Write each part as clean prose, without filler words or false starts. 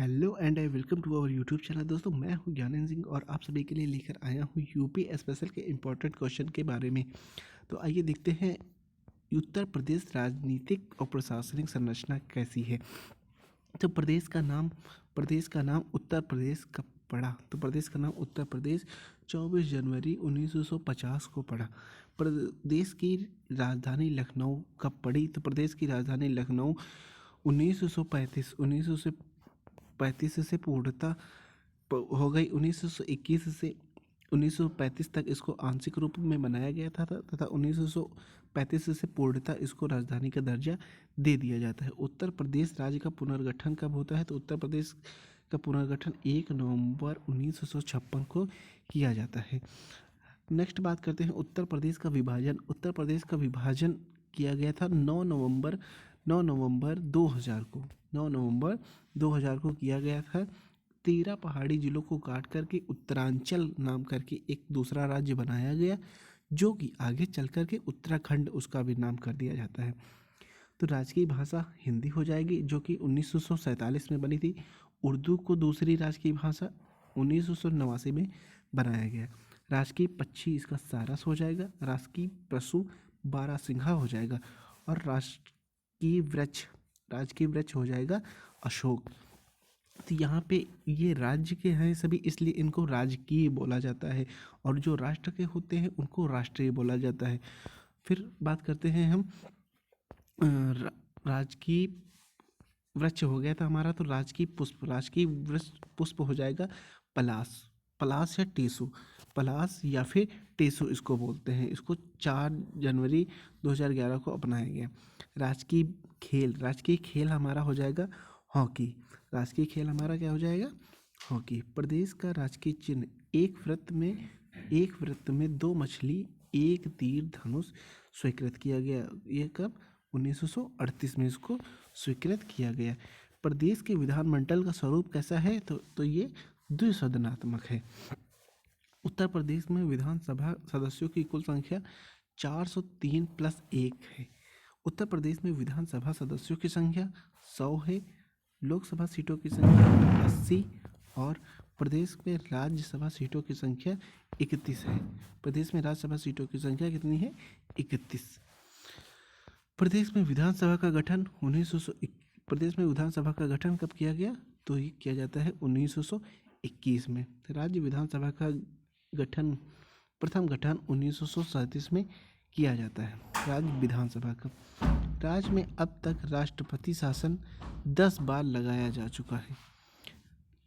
Hello and I welcome to our YouTube channel. दोस्तों, मैं हूं ज्ञानंद सिंह और आप सभी के लिए लेकर आया हूं यूपी स्पेशल के इम्पोर्टेंट क्वेश्चन के बारे में। तो आइए देखते हैं उत्तर प्रदेश राजनीतिक और प्रशासनिक संरचना कैसी है। तो प्रदेश का नाम उत्तर प्रदेश कब पड़ा? तो प्रदेश का नाम उत्तर प्रदेश 24 जनवरी 1950 को पड़ा। प्रदेश की राजधानी लखनऊ कब पड़ी? तो प्रदेश की राजधानी लखनऊ 1935 से पूर्णतः हो गई। 1921 से 1935 तक इसको आंशिक रूप में बनाया गया था तथा 1935 से पूर्णतः इसको राजधानी का दर्जा दे दिया जाता है। उत्तर प्रदेश राज्य का पुनर्गठन कब होता है? तो उत्तर प्रदेश का पुनर्गठन 1 नवंबर 1956 को किया जाता है। नेक्स्ट बात करते हैं उत्तर प्रदेश का विभाजन। उत्तर प्रदेश का विभाजन किया गया था 9 नवंबर 2000 को। 9 नवंबर 2000 को किया गया था। 13 पहाड़ी जिलों को काट करके उत्तरांचल नाम करके एक दूसरा राज्य बनाया गया, जो कि आगे चल करके उत्तराखंड उसका भी नाम कर दिया जाता है। तो राजकीय भाषा हिंदी हो जाएगी, जो कि 1947 में बनी थी। उर्दू को दूसरी राजकीय भाषा 1989 में बनाया गया। राजकीय पक्षी इसका सारस हो जाएगा। राजकीय पशु बारहसिंघा हो जाएगा। और राजकीय वृक्ष हो जाएगा अशोक। तो यहाँ पे ये राज्य के हैं सभी, इसलिए इनको राजकीय बोला जाता है, और जो राष्ट्र के होते हैं उनको राष्ट्रीय बोला जाता है। फिर बात करते हैं हम राजकीय वृक्ष हो गया था हमारा, तो राजकीय वृक्ष पुष्प हो जाएगा पलास या फिर टेसु इसको बोलते हैं। इसको 4 जनवरी 2011 को अपनाया गया। राजकीय खेल हमारा हो जाएगा हॉकी। राजकीय खेल हमारा क्या हो जाएगा? हॉकी। प्रदेश का राजकीय चिन्ह एक वृत्त में 2 मछली, 1 तीर धनुष स्वीकृत किया गया। ये कब? 1938 में इसको स्वीकृत किया गया। प्रदेश के विधानमंडल का स्वरूप कैसा है? तो ये द्विसदनात्मक है। उत्तर प्रदेश में विधानसभा सदस्यों की कुल संख्या 403 + 1 है। उत्तर प्रदेश में विधानसभा सदस्यों की संख्या 100 है। लोकसभा सीटों की संख्या 80 और प्रदेश में राज्यसभा सीटों की संख्या 31 है। प्रदेश में राज्यसभा सीटों की संख्या कितनी है? 31। प्रदेश में विधानसभा का गठन कब किया गया? तो ये किया जाता है 1921 में। राज्य विधानसभा का प्रथम गठन 1937 में किया जाता है। राज्य विधानसभा का राज्य में अब तक राष्ट्रपति शासन 10 बार लगाया जा चुका है।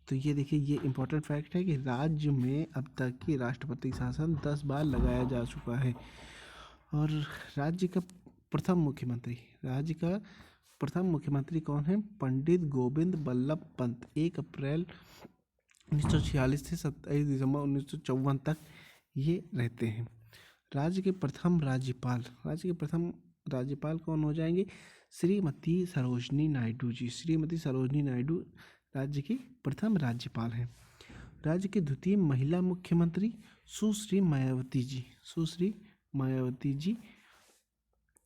तो ये देखिए, ये इम्पोर्टेंट फैक्ट है कि राज्य में अब तक की राष्ट्रपति शासन 10 बार लगाया जा चुका है। और राज्य का प्रथम मुख्यमंत्री कौन है? पंडित गोविंद बल्लभ पंत। 1 अप्रैल 1946 से 27 दिसंबर 1954 तक ये रहते हैं। राज्य के प्रथम राज्यपाल कौन हो जाएंगे? श्रीमती सरोजनी नायडू जी। श्रीमती सरोजनी नायडू राज्य की प्रथम राज्यपाल हैं। राज्य की द्वितीय महिला मुख्यमंत्री सुश्री मायावती जी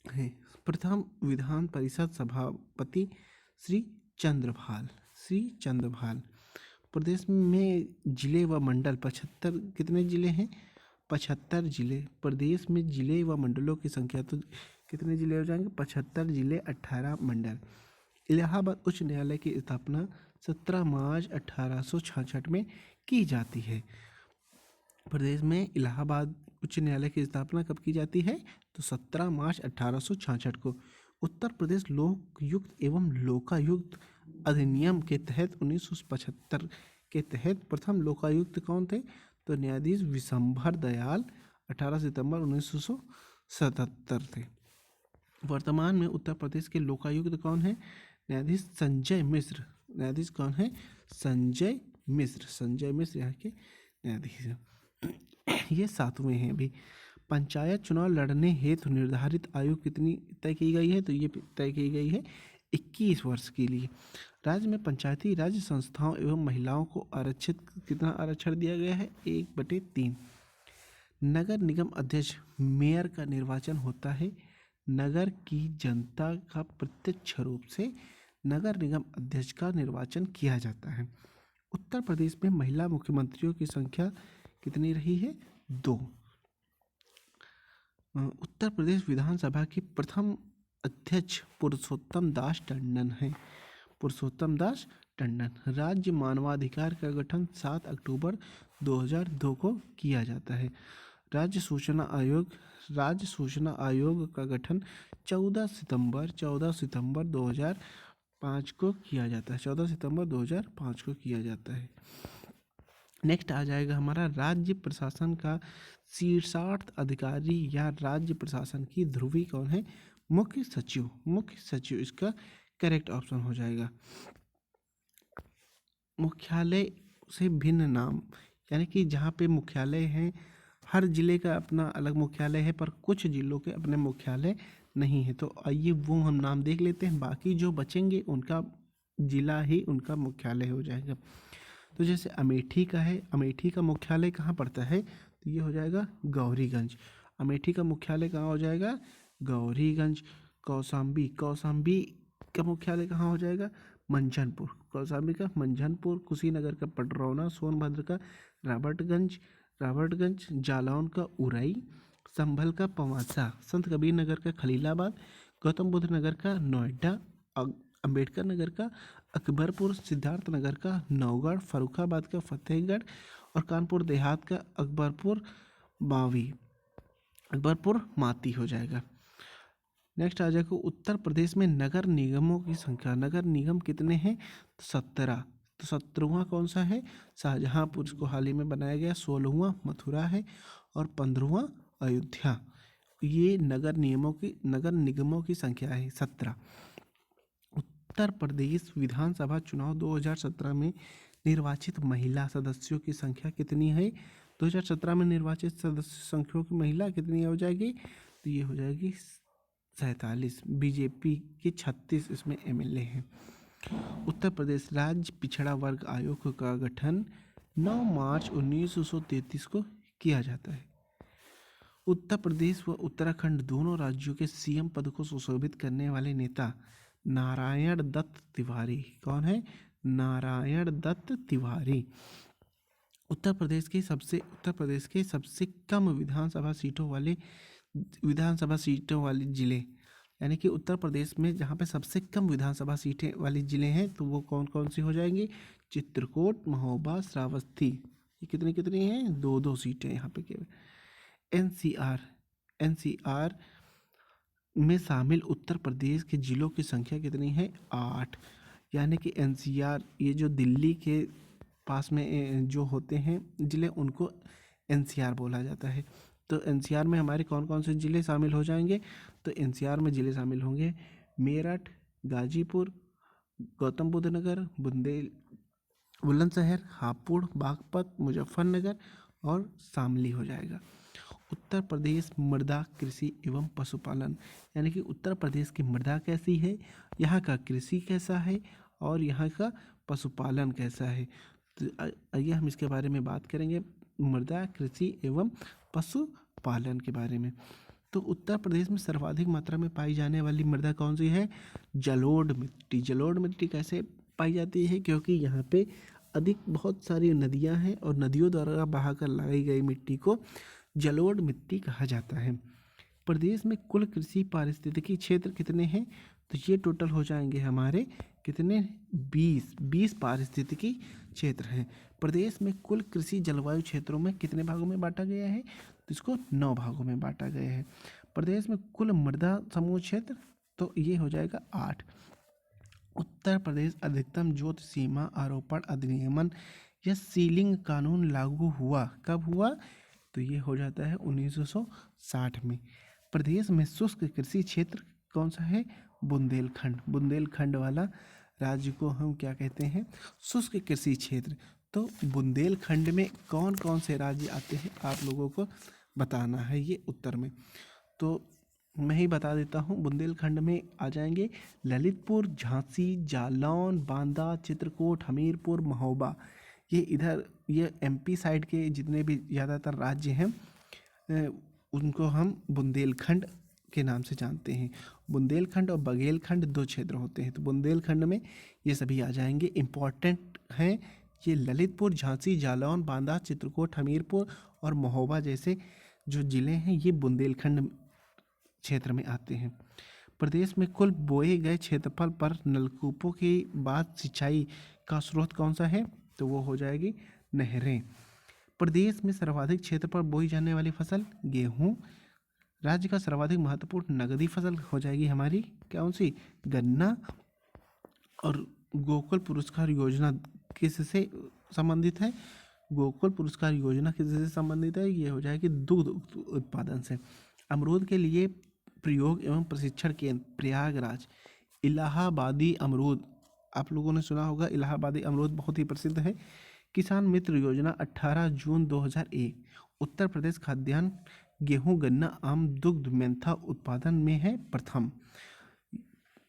हैं। प्रथम विधान परिषद सभापति श्री चंद्रभाल। प्रदेश में जिले व मंडल 75 कितने जिले हैं? 75 जिले। प्रदेश में जिले व मंडलों की संख्या तो कितने जिले हो जाएंगे? 75 जिले, 18 मंडल। इलाहाबाद उच्च न्यायालय की स्थापना 17 मार्च 1866 में की जाती है। प्रदेश में इलाहाबाद उच्च न्यायालय की स्थापना कब की जाती है? तो 17 मार्च 1866 को। उत्तर प्रदेश लोकयुक्त एवं लोकायुक्त अधिनियम के तहत 1975 के तहत प्रथम लोकायुक्त कौन थे? तो न्यायाधीश विशंभर दयाल 18 सितंबर 1977 थे। वर्तमान में उत्तर प्रदेश के लोकायुक्त कौन है? न्यायाधीश संजय मिश्र। न्यायाधीश कौन है? संजय मिश्र यहाँ के न्यायाधीश हैं। ये 7वें हैं अभी। पंचायत चुनाव लड़ने हेतु निर्धारित आयु कितनी तय की गई है? तो ये तय की गई है 21 वर्ष के लिए। राज्य में पंचायती राज संस्थाओं एवं महिलाओं को कितना आरक्षण दिया गया है? 1/3। नगर निगम अध्यक्ष मेयर का निर्वाचन होता है नगर की जनता का प्रत्यक्ष रूप से नगर निगम अध्यक्ष का निर्वाचन किया जाता है। उत्तर प्रदेश में महिला मुख्यमंत्रियों की संख्या कितनी रही है? 2। उत्तर प्रदेश विधानसभा की प्रथम अध्यक्ष पुरुषोत्तम दास टंडन है। पुरुषोत्तम दास टंडन। राज्य मानवाधिकार का गठन 7 अक्टूबर 2002 को किया जाता है। राज्य सूचना आयोग का गठन 14 सितंबर 2005 को किया जाता है। 14 सितंबर 2005 को किया जाता है। नेक्स्ट आ जाएगा हमारा राज्य प्रशासन का शीर्षस्थ अधिकारी या राज्य प्रशासन की ध्रुवी कौन है? मुख्य सचिव। मुख्य सचिव इसका करेक्ट ऑप्शन हो जाएगा। मुख्यालय से भिन्न नाम, यानी कि जहाँ पे मुख्यालय हैं, हर जिले का अपना अलग मुख्यालय है, पर कुछ जिलों के अपने मुख्यालय नहीं है। तो आइए वो हम नाम देख लेते हैं, बाकी जो बचेंगे उनका जिला ही उनका मुख्यालय हो जाएगा। तो जैसे अमेठी का है, अमेठी का मुख्यालय कहाँ पड़ता है? तो ये हो जाएगा गौरीगंज। अमेठी का मुख्यालय कहाँ हो जाएगा? गौरीगंज। कौशाम्बी का मुख्यालय कहाँ हो जाएगा? मंझनपुर। कौशाम्बी का मंझनपुर। कुशीनगर का पडरौना। सोनभद्र का राबर्टगंज। जालौन का उरई। संभल का पवासा। संत कबीर नगर का खलीलाबाद। गौतम बुद्ध नगर का नोएडा। अम्बेडकर नगर का अकबरपुर। सिद्धार्थ नगर का नौगढ़। फर्रुखाबाद का फतेहगढ़। और कानपुर देहात का अकबरपुर माती हो जाएगा। नेक्स्ट आ जाएगा उत्तर प्रदेश में नगर निगमों की संख्या। नगर निगम कितने हैं? 17। तो 17वां कौन सा है? शाहजहांपुर, इसको हाल ही में बनाया गया। 16वां मथुरा है और 15वां अयोध्या। ये नगर निगमों की संख्या है 17। उत्तर प्रदेश विधानसभा चुनाव 2017 में निर्वाचित महिला सदस्यों की संख्या कितनी है? 2017 में निर्वाचित सदस्य संख्या की महिला कितनी हो जाएगी? तो ये हो जाएगी 47। बीजेपी के 36 इसमें एमएलए हैं। उत्तर प्रदेश राज्य पिछड़ा वर्ग आयोग का गठन 9 मार्च 1933 को किया जाता है। उत्तर प्रदेश व उत्तराखंड दोनों राज्यों के सीएम पद को सुशोभित करने वाले नेता नारायण दत्त तिवारी कौन है? नारायण दत्त तिवारी। उत्तर प्रदेश के सबसे कम विधानसभा सीटों वाले जिले, यानी कि उत्तर प्रदेश में जहाँ पे सबसे कम विधानसभा सीटें वाले जिले हैं तो वो कौन कौन से हो जाएंगे? चित्रकूट, महोबा, श्रावस्ती। ये कितनी हैं? 2 सीटें यहाँ पे केवल। एनसीआर में शामिल उत्तर प्रदेश के जिलों की संख्या कितनी है? 8। यानी कि एनसीआर, ये जो दिल्ली के पास में जो होते हैं जिले, उनको एनसीआर बोला जाता है। तो एनसीआर में हमारे कौन कौन से जिले शामिल हो जाएंगे? तो एनसीआर में जिले शामिल होंगे मेरठ, गाजीपुर, गौतम बुद्ध नगर, बुलंदशहर, हापुड़, बागपत, मुजफ्फरनगर और शामली हो जाएगा। उत्तर प्रदेश मृदा कृषि एवं पशुपालन, यानी कि उत्तर प्रदेश की मृदा कैसी है, यहाँ का कृषि कैसा है और यहाँ का पशुपालन कैसा है। तो आइए हम इसके बारे में बात करेंगे, मृदा कृषि एवं पशुपालन के बारे में। तो उत्तर प्रदेश में सर्वाधिक मात्रा में पाई जाने वाली मृदा कौन सी है? जलोढ़ मिट्टी। जलोढ़ मिट्टी कैसे पाई जाती है? क्योंकि यहाँ पे बहुत सारी नदियाँ हैं और नदियों द्वारा बहाकर लाई गई मिट्टी को जलोढ़ मिट्टी कहा जाता है। प्रदेश में कुल कृषि पारिस्थितिकी क्षेत्र कितने हैं? तो ये टोटल हो जाएंगे हमारे कितने? 20 पारिस्थितिकी क्षेत्र हैं। प्रदेश में कुल कृषि जलवायु क्षेत्रों में कितने भागों में बांटा गया है? तो इसको 9 भागों में बांटा गया है। प्रदेश में कुल मृदा समूह क्षेत्र, तो ये हो जाएगा 8। उत्तर प्रदेश अधिकतम ज्योति सीमा आरोपण अधिनियम या सीलिंग कानून लागू हुआ कब हुआ? तो ये हो जाता है 1960 में। प्रदेश में शुष्क कृषि क्षेत्र कौन सा है? बुंदेलखंड वाला राज्य को हम क्या कहते हैं? शुष्क कृषि क्षेत्र। तो बुंदेलखंड में कौन कौन से राज्य आते हैं आप लोगों को बताना है ये उत्तर में। तो मैं ही बता देता हूँ, बुंदेलखंड में आ जाएंगे ललितपुर, झांसी, जालौन, बांदा, चित्रकूट, हमीरपुर, महोबा। ये एमपी साइड के जितने भी ज़्यादातर राज्य हैं उनको हम बुंदेलखंड के नाम से जानते हैं। बुंदेलखंड और बघेलखंड 2 क्षेत्र होते हैं। तो बुंदेलखंड में ये सभी आ जाएंगे। इम्पॉर्टेंट हैं ये ललितपुर, झांसी, जालौन, बांदा, चित्रकूट, हमीरपुर और महोबा जैसे जो ज़िले हैं ये बुंदेलखंड क्षेत्र में आते हैं। प्रदेश में कुल बोए गए क्षेत्रफल पर नलकूपों के बाद सिंचाई का स्रोत कौन सा है? तो वो हो जाएगी नहरें। प्रदेश में सर्वाधिक क्षेत्र पर बोई जाने वाली फसल गेहूँ। राज्य का सर्वाधिक महत्वपूर्ण नगदी फसल हो जाएगी हमारी कौन सी? गन्ना। और गोकुल पुरस्कार योजना किससे संबंधित है? गोकुल पुरस्कार योजना किससे संबंधित है? ये हो जाएगी दुग्ध उत्पादन से। अमरूद के लिए प्रयोग एवं प्रशिक्षण केंद्र प्रयागराज। इलाहाबादी अमरूद, आप लोगों ने सुना होगा, इलाहाबादी अमरूद बहुत ही प्रसिद्ध है। किसान मित्र योजना 18 जून 2001। उत्तर प्रदेश खाद्यान्न गेहूं, गन्ना, आम, दुग्ध, मेंथा उत्पादन में है प्रथम।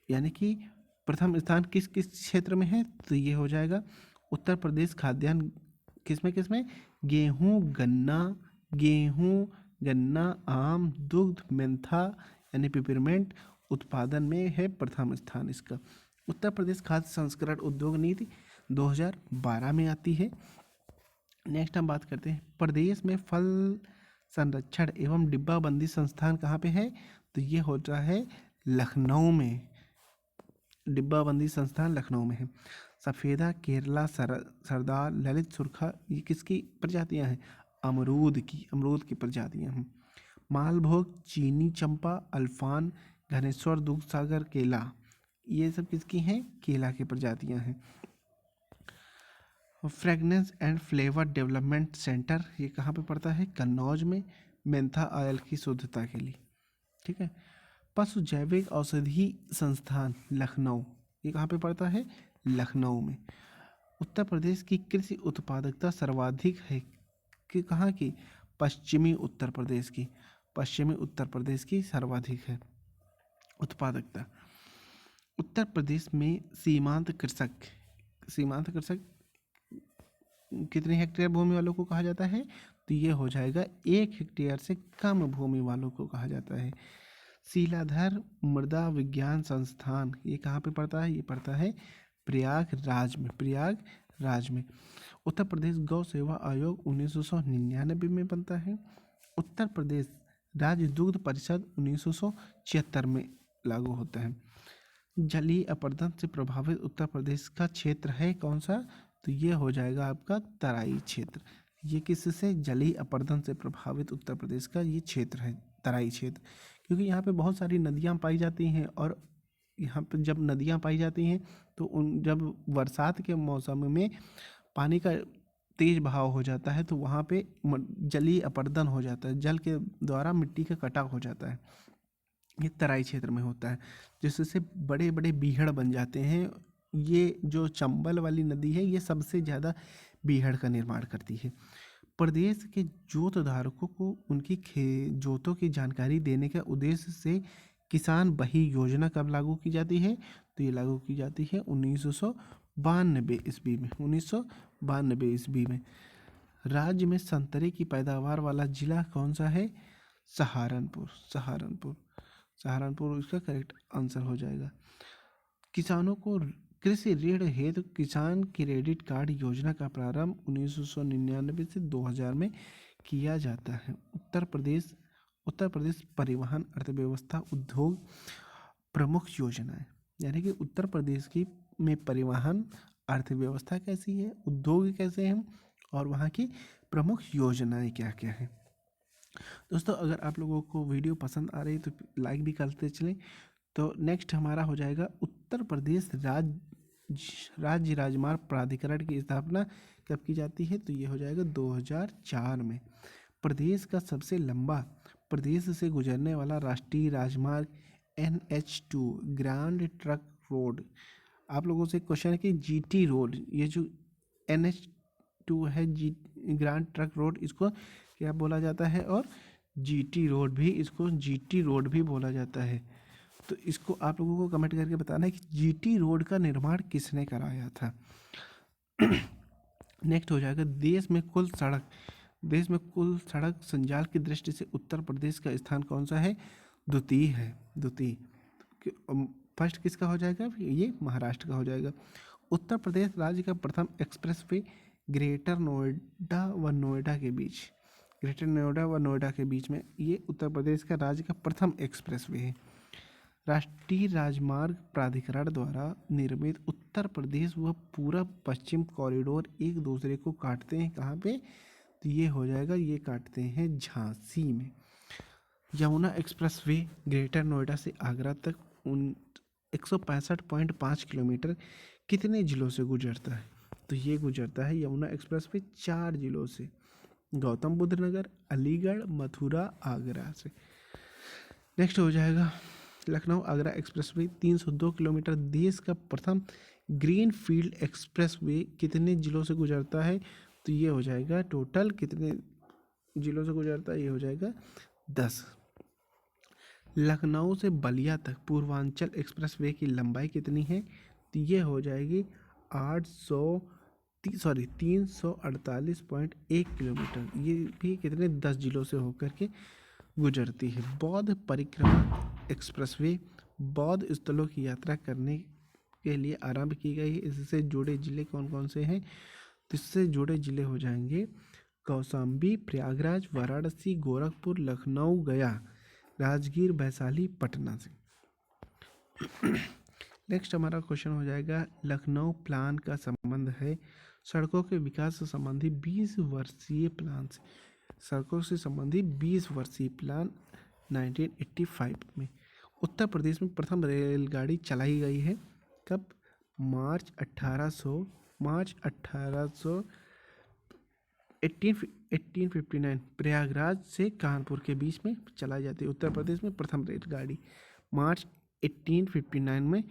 यानी कि प्रथम स्थान किस किस क्षेत्र में है? तो ये हो जाएगा उत्तर प्रदेश खाद्यान्न किसमें गेहूं, गन्ना, आम, दुग्ध, मेंथा यानी पिपरमेंट उत्पादन में है प्रथम स्थान इसका। उत्तर प्रदेश खाद्य संस्करण उद्योग नीति 2012 में आती है। नेक्स्ट हम बात करते हैं प्रदेश में फल संरक्षण एवं डिब्बाबंदी संस्थान कहाँ पे है? तो ये होता है लखनऊ में। डिब्बाबंदी संस्थान लखनऊ में है। सफ़ेदा, केरला, सरदार, ललित सुरखा ये किसकी प्रजातियां हैं? अमरूद की प्रजातियां हैं। मालभोग, चीनी चंपा, अल्फान, घनेश्वर, दूध सागर, केला ये सब किसकी हैं? केला की प्रजातियां हैं। Fragrance and flavour development centre ये कहाँ पे पड़ता है? कन्नौज में। मेंथा ऑयल की शुद्धता के लिए, ठीक है। पशु जैविक औषधि संस्थान लखनऊ ये कहाँ पे पड़ता है? लखनऊ में। उत्तर प्रदेश की कृषि उत्पादकता सर्वाधिक है कि कहाँ की? पश्चिमी उत्तर प्रदेश की सर्वाधिक है उत्पादकता। उत्तर प्रदेश में सीमांत कृषक कितने हेक्टेयर भूमि वालों को कहा जाता है? तो ये हो जाएगा 1 हेक्टेयर से कम भूमि वालों को कहा जाता है। शीलाधर मृदा विज्ञान संस्थान ये कहाँ पे पड़ता है? ये पड़ता है प्रयागराज में। उत्तर प्रदेश गौ सेवा आयोग 1999 में बनता है। उत्तर प्रदेश राज्य दुग्ध परिषद 1976 में लागू होता है। जलीय अपरदन से प्रभावित उत्तर प्रदेश का क्षेत्र है कौन सा? तो ये हो जाएगा आपका तराई क्षेत्र। ये किससे? जलीय अपरदन से प्रभावित उत्तर प्रदेश का ये क्षेत्र है तराई क्षेत्र, क्योंकि यहाँ पे बहुत सारी नदियाँ पाई जाती हैं और यहाँ पे जब नदियाँ पाई जाती हैं तो जब बरसात के मौसम में पानी का तेज बहाव हो जाता है तो वहाँ पे जलीय अपरदन हो जाता है, जल के द्वारा मिट्टी का कटाव हो जाता है। ये तराई क्षेत्र में होता है जिससे बड़े बड़े बीहड़ बन जाते हैं। ये जो चंबल वाली नदी है ये सबसे ज़्यादा बीहड़ का निर्माण करती है। प्रदेश के जोत धारकों को उनकी जोतों की जानकारी देने के उद्देश्य से किसान बही योजना कब लागू की जाती है? तो ये लागू की जाती है 1992 ईस्वी में। राज्य में संतरे की पैदावार वाला जिला कौन सा है? सहारनपुर इसका करेक्ट आंसर हो जाएगा। किसानों को कृषि ऋण हेतु किसान क्रेडिट कार्ड योजना का प्रारंभ 1999 से 2000 में किया जाता है। उत्तर प्रदेश परिवहन अर्थव्यवस्था उद्योग प्रमुख योजनाएं, यानी कि उत्तर प्रदेश में परिवहन अर्थव्यवस्था कैसी है, उद्योग कैसे हैं और वहाँ की प्रमुख योजनाएं क्या क्या हैं। दोस्तों अगर आप लोगों को वीडियो पसंद आ रही है तो लाइक भी करते चलें। तो नेक्स्ट हमारा हो जाएगा उत्तर प्रदेश राज्य राजमार्ग प्राधिकरण की स्थापना कब की जाती है? तो ये हो जाएगा 2004 में। प्रदेश का सबसे लंबा प्रदेश से गुजरने वाला राष्ट्रीय राजमार्ग NH2 ग्रैंड ट्रक रोड। आप लोगों से क्वेश्चन है कि GT रोड, ये जो NH2 है ग्रैंड ट्रक रोड, इसको क्या बोला जाता है? और GT रोड भी बोला जाता है। तो इसको आप लोगों को कमेंट करके बताना है कि GT रोड का निर्माण किसने कराया था। नेक्स्ट हो जाएगा देश में कुल सड़क संजाल की दृष्टि से उत्तर प्रदेश का स्थान कौन सा है? द्वितीय है। फर्स्ट किसका हो जाएगा, ये महाराष्ट्र का हो जाएगा। उत्तर प्रदेश राज्य का प्रथम एक्सप्रेसवे ग्रेटर नोएडा व नोएडा के बीच, ग्रेटर नोएडा व नोएडा के बीच में, ये उत्तर प्रदेश का राज्य का प्रथम एक्सप्रेसवे है। राष्ट्रीय राजमार्ग प्राधिकरण द्वारा निर्मित उत्तर प्रदेश व पूरब पश्चिम कॉरिडोर एक दूसरे को काटते हैं कहाँ पे, तो ये हो जाएगा, ये काटते हैं झांसी में। यमुना एक्सप्रेसवे ग्रेटर नोएडा से आगरा तक 165.5 किलोमीटर कितने जिलों से गुजरता है, तो ये गुजरता है यमुना एक्सप्रेसवे 4 जिलों से, गौतम बुद्ध नगर, अलीगढ़, मथुरा, आगरा से। नेक्स्ट हो जाएगा लखनऊ आगरा एक्सप्रेसवे 302 किलोमीटर, देश का प्रथम ग्रीन फील्ड एक्सप्रेसवे कितने जिलों से गुजरता है, तो ये हो जाएगा टोटल कितने जिलों से गुजरता है, ये हो जाएगा 10। लखनऊ से बलिया तक पूर्वांचल एक्सप्रेसवे की लंबाई कितनी है, तो ये हो जाएगी 348.1 किलोमीटर, ये भी कितने 10 जिलों से होकर के गुजरती है। बौद्ध परिक्रमा एक्सप्रेसवे बौद्ध स्थलों की यात्रा करने के लिए आरंभ की गई है। इससे जुड़े जिले कौन कौन से हैं, तो इससे जुड़े जिले हो जाएंगे कौशाम्बी, प्रयागराज, वाराणसी, गोरखपुर, लखनऊ, गया, राजगीर, वैशाली, पटना से। नेक्स्ट हमारा क्वेश्चन हो जाएगा लखनऊ प्लान का संबंध है सड़कों के विकास से संबंधी 20 वर्षीय प्लान से, सड़कों से संबंधित 20 वर्षीय प्लान 1985 में। उत्तर प्रदेश में प्रथम रेलगाड़ी चलाई गई है कब, मार्च 1859 प्रयागराज से कानपुर के बीच में चलाई जाती है। उत्तर प्रदेश में प्रथम रेलगाड़ी मार्च 1859 में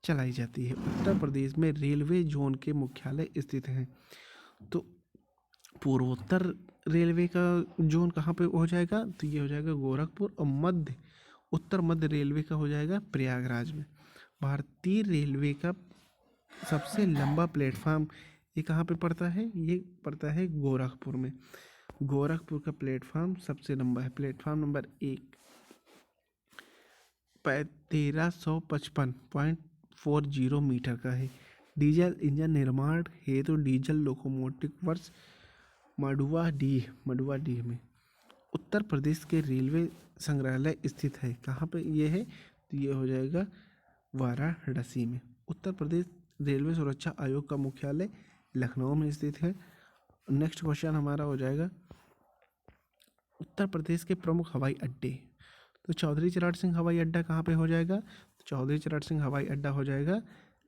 चलाई जाती है। उत्तर प्रदेश में रेलवे जोन के मुख्यालय स्थित हैं, तो पूर्वोत्तर रेलवे का जोन कहाँ पे हो जाएगा, तो ये हो जाएगा गोरखपुर, और उत्तर मध्य रेलवे का हो जाएगा प्रयागराज में। भारतीय रेलवे का सबसे लंबा प्लेटफार्म ये कहाँ पे पड़ता है, ये पड़ता है गोरखपुर में। गोरखपुर का प्लेटफार्म सबसे लंबा है, प्लेटफार्म नंबर 1 1355.40 मीटर का है। डीजल इंजन निर्माण हेतु डीजल लोकोमोटिव वर्ष मडुवाडीह में। उत्तर प्रदेश के रेलवे संग्रहालय स्थित है कहाँ पे ये है, तो ये हो जाएगा वाराणसी में। उत्तर प्रदेश रेलवे सुरक्षा आयोग का मुख्यालय लखनऊ में स्थित है। नेक्स्ट क्वेश्चन हमारा हो जाएगा उत्तर प्रदेश के प्रमुख हवाई अड्डे, तो चौधरी चरण सिंह हवाई अड्डा कहाँ पे हो जाएगा, तो चौधरी चरण सिंह हवाई अड्डा हो जाएगा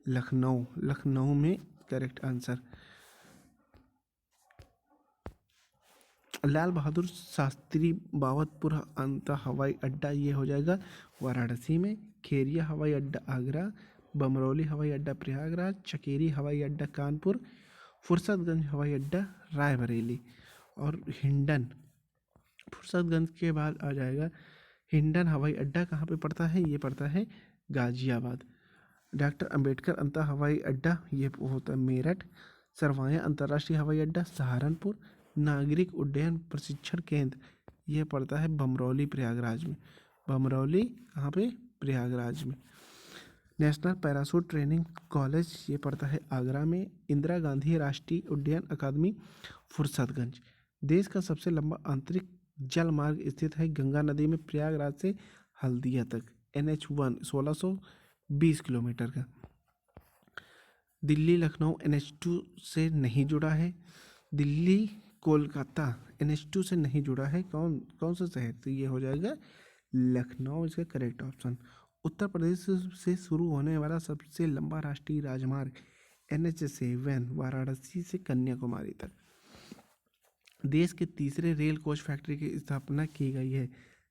लखनऊ में करेक्ट आंसर। लाल बहादुर शास्त्री बावतपुर अंतर हवाई अड्डा ये हो जाएगा वाराणसी में। खेरिया हवाई अड्डा आगरा, बमरौली हवाई अड्डा प्रयागराज, चकेरी हवाई अड्डा कानपुर, फुर्सतगंज हवाई अड्डा रायबरेली, और हिंडन फुर्सतगंज के बाद आ जाएगा हिंडन हवाई अड्डा कहाँ पे पड़ता है, ये पड़ता है गाजियाबाद। डॉक्टर अंबेडकर अंतर हवाई अड्डा ये होता है मेरठ। सरवाया अंतर्राष्ट्रीय हवाई अड्डा सहारनपुर। नागरिक उड्डयन प्रशिक्षण केंद्र ये पड़ता है बमरौली प्रयागराज में, बमरौली कहाँ पे, प्रयागराज में। नेशनल पैराशूट ट्रेनिंग कॉलेज ये पड़ता है आगरा में। इंदिरा गांधी राष्ट्रीय उड्डयन अकादमी फुर्सतगंज। देश का सबसे लंबा आंतरिक जल मार्ग स्थित है गंगा नदी में प्रयागराज से हल्दिया तक, NH1 1620 किलोमीटर का। दिल्ली लखनऊ NH2 से नहीं जुड़ा है। दिल्ली कोलकाता NH2 से नहीं जुड़ा है, कौन सा शहर, तो ये हो जाएगा लखनऊ इसका करेक्ट ऑप्शन। उत्तर प्रदेश से शुरू होने वाला सबसे लंबा राष्ट्रीय राजमार्ग NH7 वाराणसी से कन्याकुमारी तक। देश के तीसरे रेल कोच फैक्ट्री की स्थापना की गई है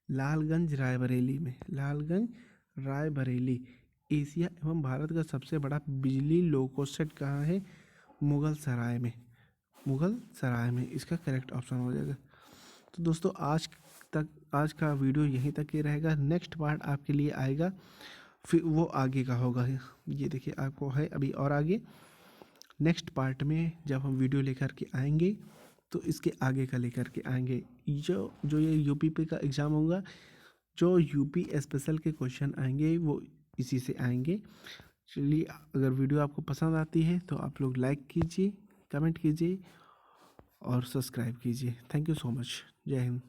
लालगंज रायबरेली में, लालगंज रायबरेली। एशिया एवं भारत का सबसे बड़ा बिजली लोको सेट कहाँ है, मुगल सराय में इसका करेक्ट ऑप्शन हो जाएगा। तो दोस्तों आज का वीडियो यहीं तक ही रहेगा। नेक्स्ट पार्ट आपके लिए आएगा, फिर वो आगे का होगा। ये देखिए आपको है अभी और आगे नेक्स्ट पार्ट में जब हम वीडियो लेकर के आएंगे तो इसके आगे का लेकर के आएंगे। जो ये UP का एग्ज़ाम होगा, जो UP स्पेशल के क्वेश्चन आएंगे वो इसी से आएंगे। चलिए, अगर वीडियो आपको पसंद आती है तो आप लोग लाइक कीजिए, कमेंट कीजिए और सब्सक्राइब कीजिए। Thank you so much. जय हिंद।